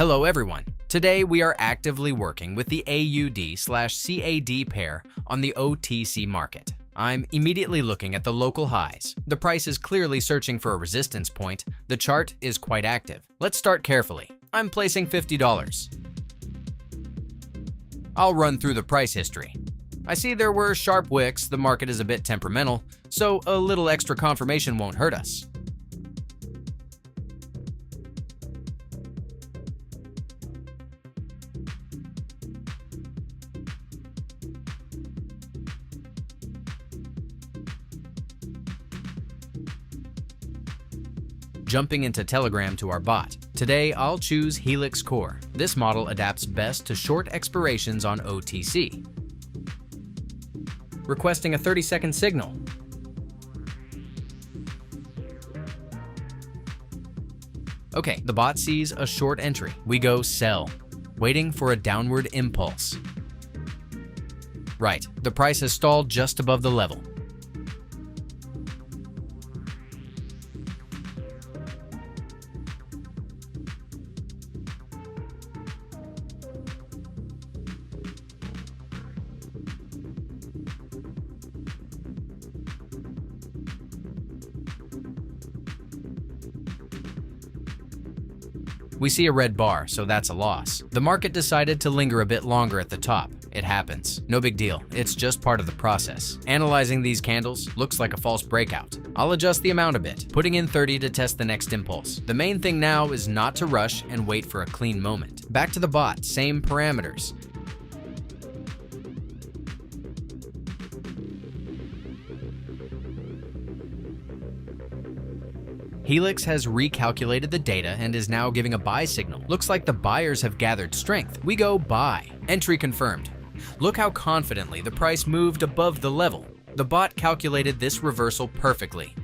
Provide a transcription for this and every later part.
Hello everyone. Today we are actively working with the AUD/CAD pair on the OTC market. I'm immediately looking at the local highs. The price is clearly searching for a resistance point. The chart is quite active. Let's start carefully. I'm placing $50. I'll run through the price history. I see there were sharp wicks. The market is a bit temperamental, so a little extra confirmation won't hurt us. Jumping into Telegram to our bot. Today, I'll choose Helix Core. This model adapts best to short expirations on OTC. Requesting a 30-second signal. Okay, the bot sees a short entry. We go sell, waiting for a downward impulse. Right, the price has stalled just above the level. We see a red bar, so that's a loss. The market decided to linger a bit longer at the top. It happens. No big deal. It's just part of the process. Analyzing these candles looks like a false breakout. I'll adjust the amount a bit, putting in 30 to test the next impulse. The main thing now is not to rush and wait for a clean moment. Back to the bot, same parameters. Helix has recalculated the data and is now giving a buy signal. Looks like the buyers have gathered strength. We go buy. Entry confirmed. Look how confidently the price moved above the level. The bot calculated this reversal perfectly.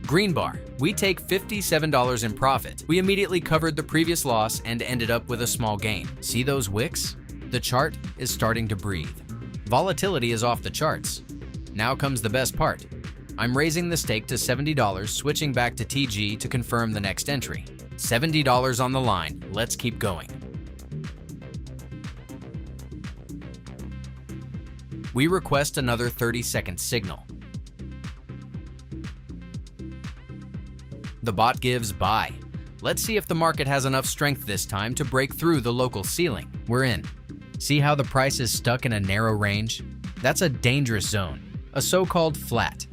Green bar. We take $57 in profit. We immediately covered the previous loss and ended up with a small gain. See those wicks? The chart is starting to breathe. Volatility is off the charts. Now comes the best part. I'm raising the stake to $70, switching back to TG to confirm the next entry. $70 on the line. Let's keep going. We request another 30-second signal. The bot gives buy. Let's see if the market has enough strength this time to break through the local ceiling. We're in. See how the price is stuck in a narrow range? That's a dangerous zone, a so-called flat.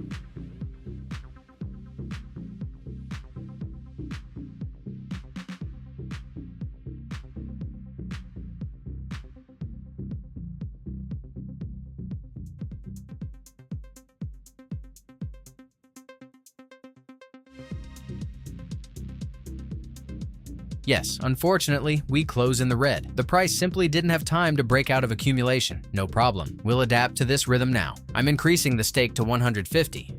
Yes, unfortunately, we close in the red. The price simply didn't have time to break out of accumulation. No problem. We'll adapt to this rhythm now. I'm increasing the stake to 150.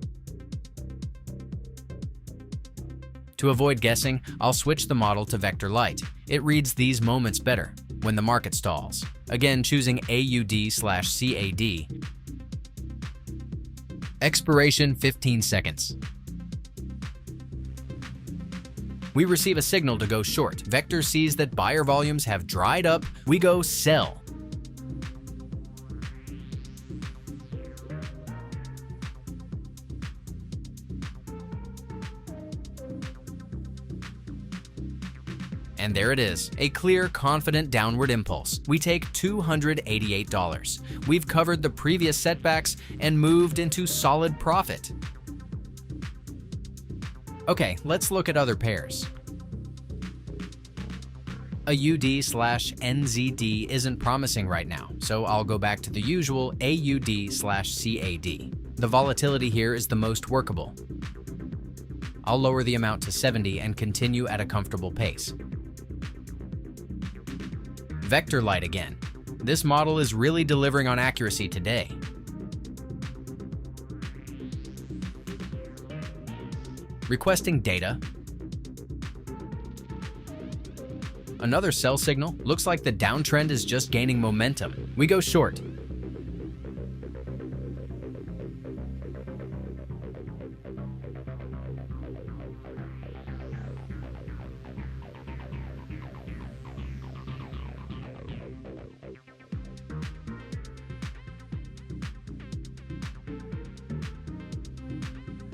To avoid guessing, I'll switch the model to Vector Light. It reads these moments better when the market stalls. Again, choosing AUD/CAD. Expiration 15 seconds. We receive a signal to go short. Vector sees that buyer volumes have dried up. We go sell. And there it is, a clear, confident downward impulse. We take $288. We've covered the previous setbacks and moved into solid profit. Okay, let's look at other pairs. A UD/NZD isn't promising right now, so I'll go back to the usual AUD/CAD. The volatility here is the most workable. I'll lower the amount to 70 and continue at a comfortable pace. Vector Light again. This model is really delivering on accuracy today. requesting data. Another sell signal. Looks like the downtrend is just gaining momentum. We go short.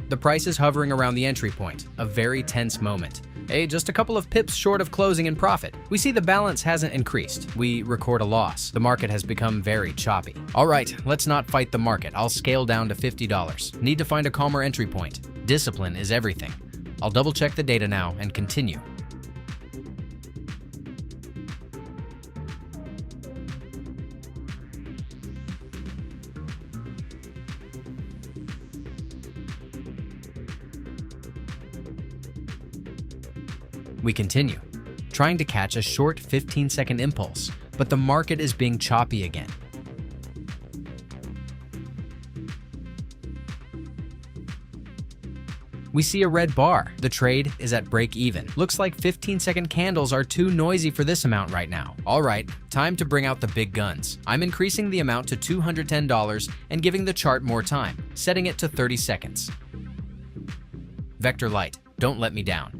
The price is hovering around the entry point, a very tense moment. Hey, just a couple of pips short of closing in profit. We see the balance hasn't increased. We record a loss. The market has become very choppy. All right, let's not fight the market. I'll scale down to $50. Need to find a calmer entry point. Discipline is everything. I'll double check the data now and continue. We continue, trying to catch a short 15-second impulse, but the market is being choppy again. We see a red bar. The trade is at break even. Looks like 15-second candles are too noisy for this amount right now. All right, time to bring out the big guns. I'm increasing the amount to $210 and giving the chart more time, setting it to 30 seconds. Vector light, don't let me down.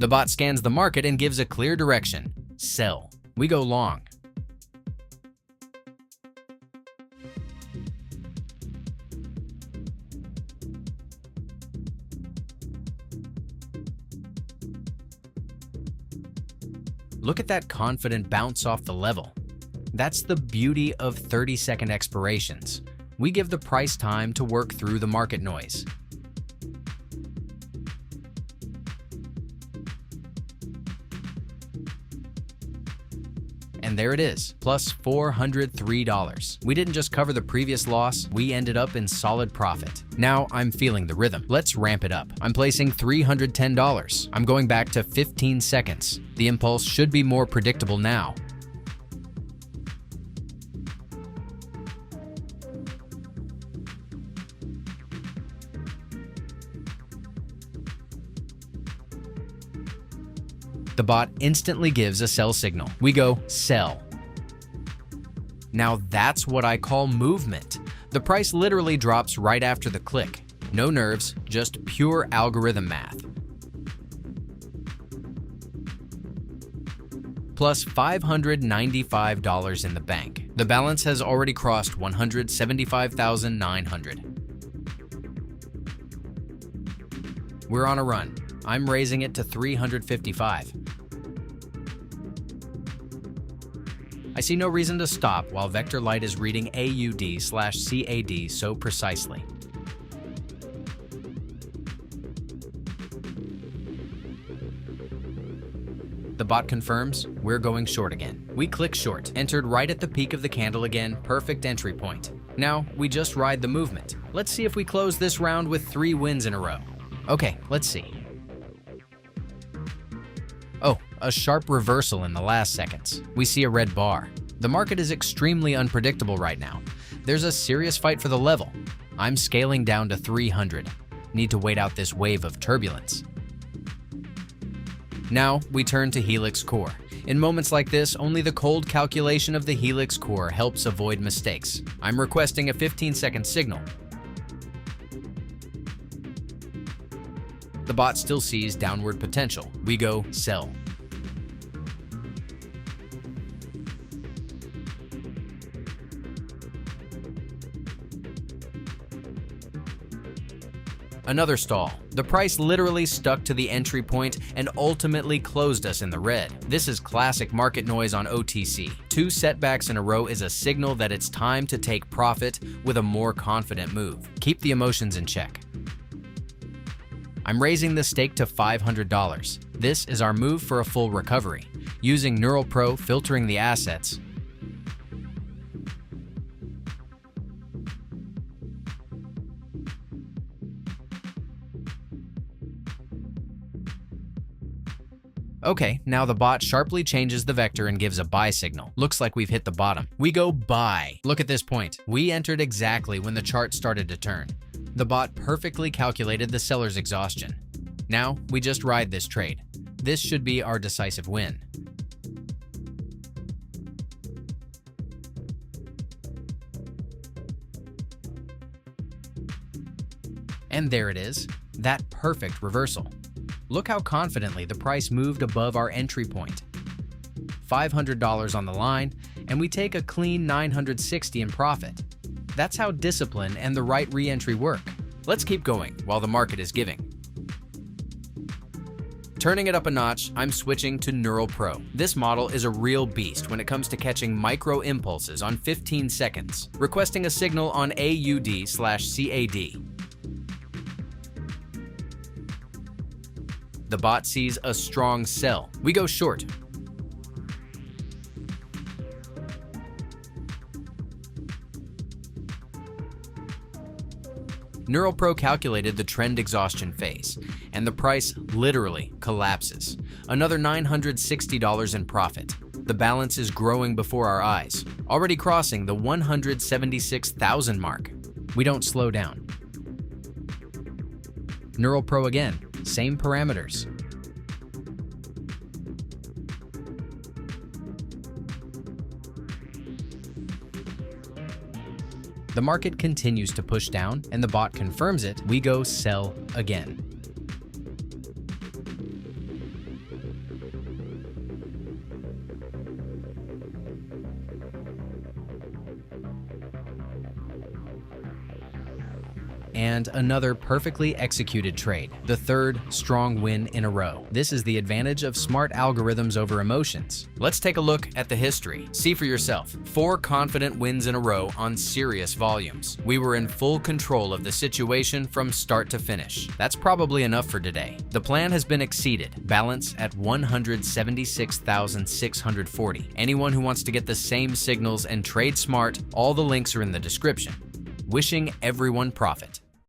The bot scans the market and gives a clear direction. Sell. We go long. Look at that confident bounce off the level. That's the beauty of 30-second expirations. We give the price time to work through the market noise. And there it is, plus $403. We didn't just cover the previous loss, we ended up in solid profit. Now I'm feeling the rhythm. Let's ramp it up. I'm placing $310. I'm going back to 15 seconds. The impulse should be more predictable now. The bot instantly gives a sell signal. We go sell. Now that's what I call movement. The price literally drops right after the click. No nerves, just pure algorithm math. Plus $595 in the bank. The balance has already crossed $175,900. We're on a run. I'm raising it to $355. I see no reason to stop while Vector Light is reading AUD/CAD so precisely. The bot confirms we're going short again. We click short, entered right at the peak of the candle again, perfect entry point. Now we just ride the movement. Let's see if we close this round with 3 wins in a row. Okay, let's see. Oh, a sharp reversal in the last seconds. We see a red bar. The market is extremely unpredictable right now. There's a serious fight for the level. I'm scaling down to 300. Need to wait out this wave of turbulence. Now we turn to Helix Core. In moments like this, only the cold calculation of the Helix Core helps avoid mistakes. I'm requesting a 15-second signal. The bot still sees downward potential. We go sell. Another stall. The price literally stuck to the entry point and ultimately closed us in the red. This is classic market noise on OTC. 2 setbacks in a row is a signal that it's time to take profit with a more confident move. Keep the emotions in check. I'm raising the stake to $500. This is our move for a full recovery. Using Neural Pro filtering the assets, Okay, now the bot sharply changes the vector and gives a buy signal. Looks like we've hit the bottom. We go buy. Look at this point. We entered exactly when the chart started to turn. The bot perfectly calculated the seller's exhaustion. Now, we just ride this trade. This should be our decisive win. And there it is, that perfect reversal. Look how confidently the price moved above our entry point. $500 on the line, and we take a clean $960 in profit. That's how discipline and the right re-entry work. Let's keep going while the market is giving. Turning it up a notch, I'm switching to Neural Pro. This model is a real beast when it comes to catching micro impulses on 15 seconds, requesting a signal on AUD/CAD. The bot sees a strong sell. We go short. Neural Pro calculated the trend exhaustion phase, and the price literally collapses. Another $960 in profit. The balance is growing before our eyes, already crossing the 176,000 mark. We don't slow down. Neural Pro again, same parameters. The market continues to push down, and the bot confirms it. We go sell again. And another perfectly executed trade, the third strong win in a row. This is the advantage of smart algorithms over emotions. Let's take a look at the history. See for yourself. 4 confident wins in a row on serious volumes. We were in full control of the situation from start to finish. That's probably enough for today. The plan has been exceeded. Balance at 176,640. Anyone who wants to get the same signals and trade smart, all the links are in the description. Wishing everyone profit.